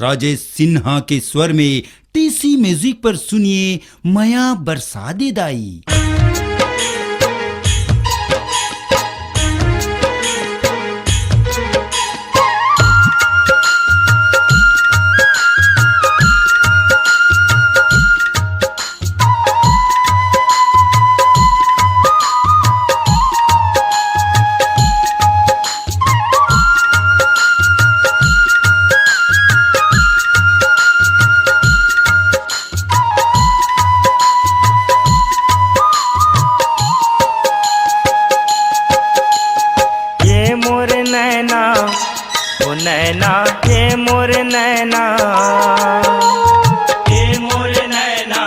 राजेश सिन्हा के स्वर में टीसी म्यूजिक पर सुनिए मया बरसा दे दाई। नैना हे मोर नैना, हे मोर नैना,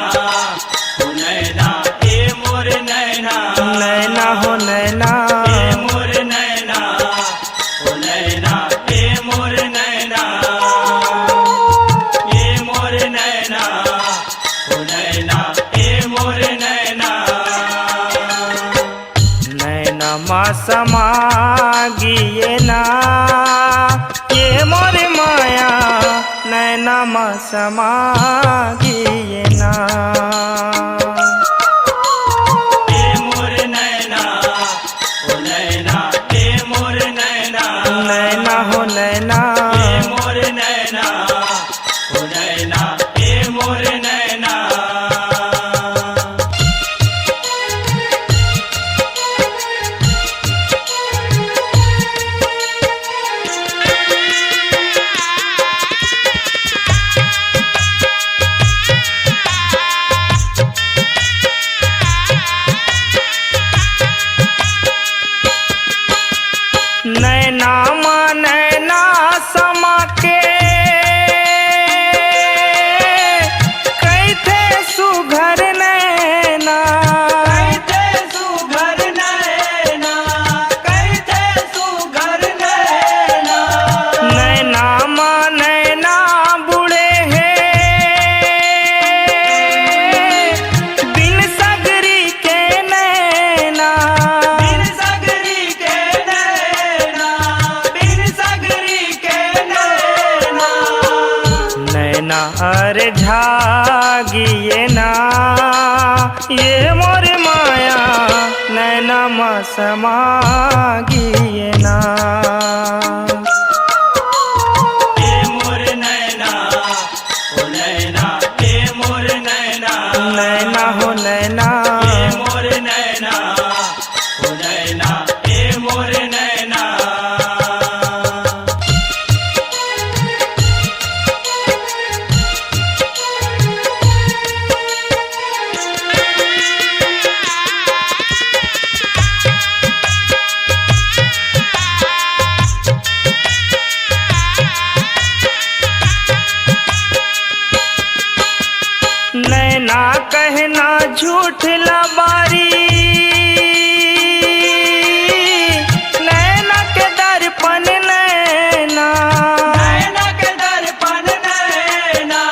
हो नैना, हे मोर नैना, नैना हो नैना, हे मोर नैना, हो नैना, हे मोर नैना, हे मोर नैना, हो नैना, हे मोर नैना, नैना मा समा गिये ना ये मोर माया, नैना मा समा गिये ना। हे मोर नैना, हो नैना, हे मोर नैना, नैना हो नैना, हे मोर नैना, हो नैना, हे मोर नैना, नैना मा नैना समा के कैथे सुघर नैना, कैथे सुघर नैना, कैथे सुघर नैना, नैना मा नैना बुढ़े हैं बिन सगरी के नैना, बिन सगरी के नैना, बिन सगरी के नैना, नैना हर झागिए ना ये मोर माया, नैना मा समा गिये ना। हे मोर नैना, हो नैना, हे मोर नैना, नैना हो नैना, हे मोर नैना, हो नैना, हे मोर नैना, नैना कहना झूठ लबारी, नैना के दर्पण नैना, नैना के दर्पण नैना,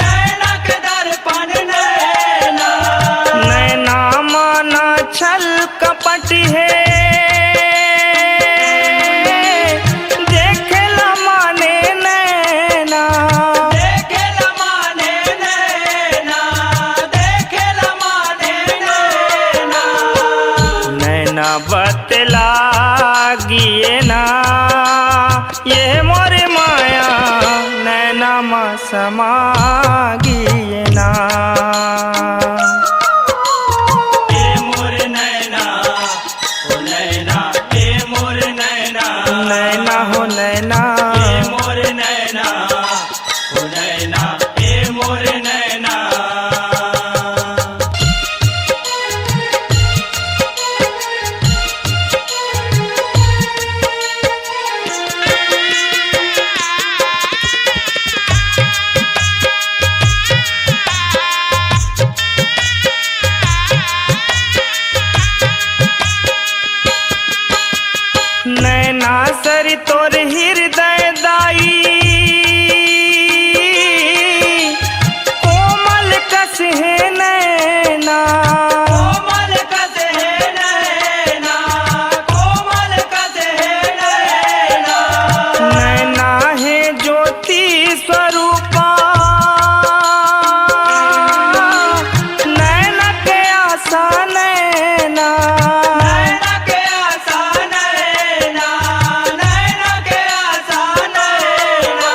नैना के दर्पण नैना, नैना माना छल कपट है देखला माने नैना, देखेला माने नैना, देखेला माने नैना, नैना बतला गिये ना ये मोर माया, नैना मा समा गिये ना। हे मोर नैना, हो नैना, हे मोर नैना, नैना हो नैना, हे मोर नैना, हो नैना, हे मोर नैना, नैना सरी तोर हृदय दाई, कोमल कस है नैना, कोमल कस है नैना, कोमल कस है नैना, नैना है ज्योति स्वरूप आशा नैना नैना के आशा नैना, नैना के आशा नैना।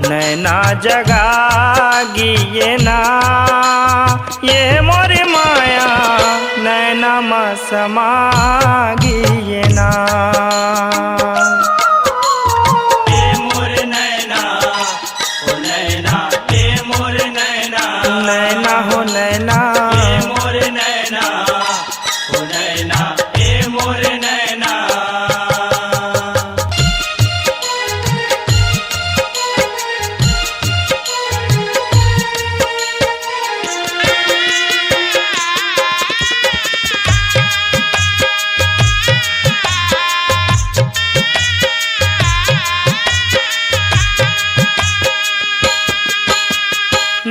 नैना जगागिए ना ये मोर माया नैना मा समागिए ना। ए मोर नैना, ओ नैना, ए मोर नैना। नैना हो नैना ए मोर नैना, ओ नैना, ए मोर नैना।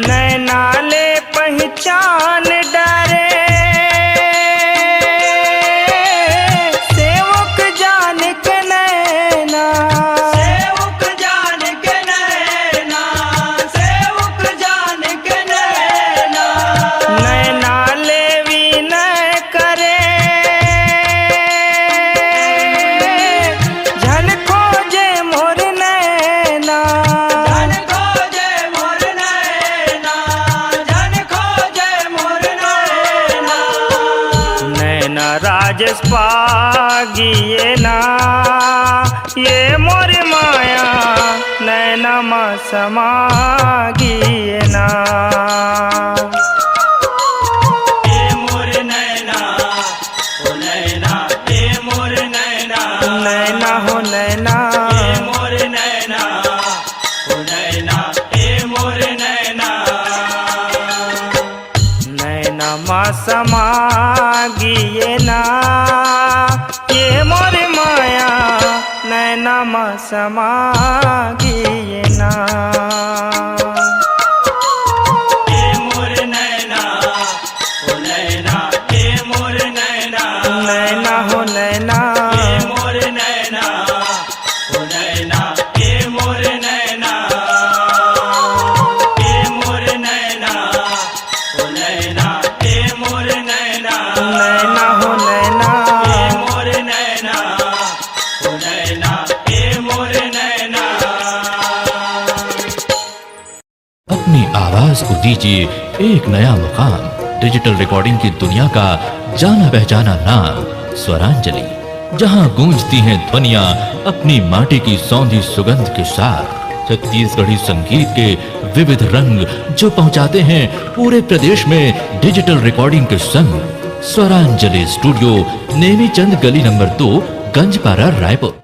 नैना ले पहचान डरे सेवक जान के नैना। सेवक जान के नैना, सेवक जान के नैना। नैना ले विनय करे झन खोजे मोर नैना। जन खोजे मोर नैना, जन खोजे मोर नैना। नैना राजेश पागिए ना ये मोर माया नैना मा समागिए ना। ए मोर नैना, ओ नैना, ए मोर नैना। नैना हो नैना ए मोर नैना, ओ नैना, ए मोर नैना। नैना मा समागिए ना ये मोर माया नैना मा समागिए ना। ए मोर नैना, ओ नैना, ए मोर नैना। नैना हो नैना ए मोर नैना, ओ नैना, ए मोर नैना। ए मोर नैना, ओ नैना, ए मोर नैना। नैना हो नैना ए मोर नैना, ओ नैना, ए मोर नैना। अपनी आवाज को दीजिए एक नया मुकाम। डिजिटल रिकॉर्डिंग की दुनिया का जाना पहचाना नाम स्वरांजलि, जहां गूंजती हैं ध्वनियां अपनी माटी की सौंधी सुगंध के साथ। छत्तीसगढ़ी संगीत के विविध रंग जो पहुंचाते हैं पूरे प्रदेश में डिजिटल रिकॉर्डिंग के संग। स्वरांजलि स्टूडियो, नेमीचंद गली नंबर 2, गंजपारा, रायपुर।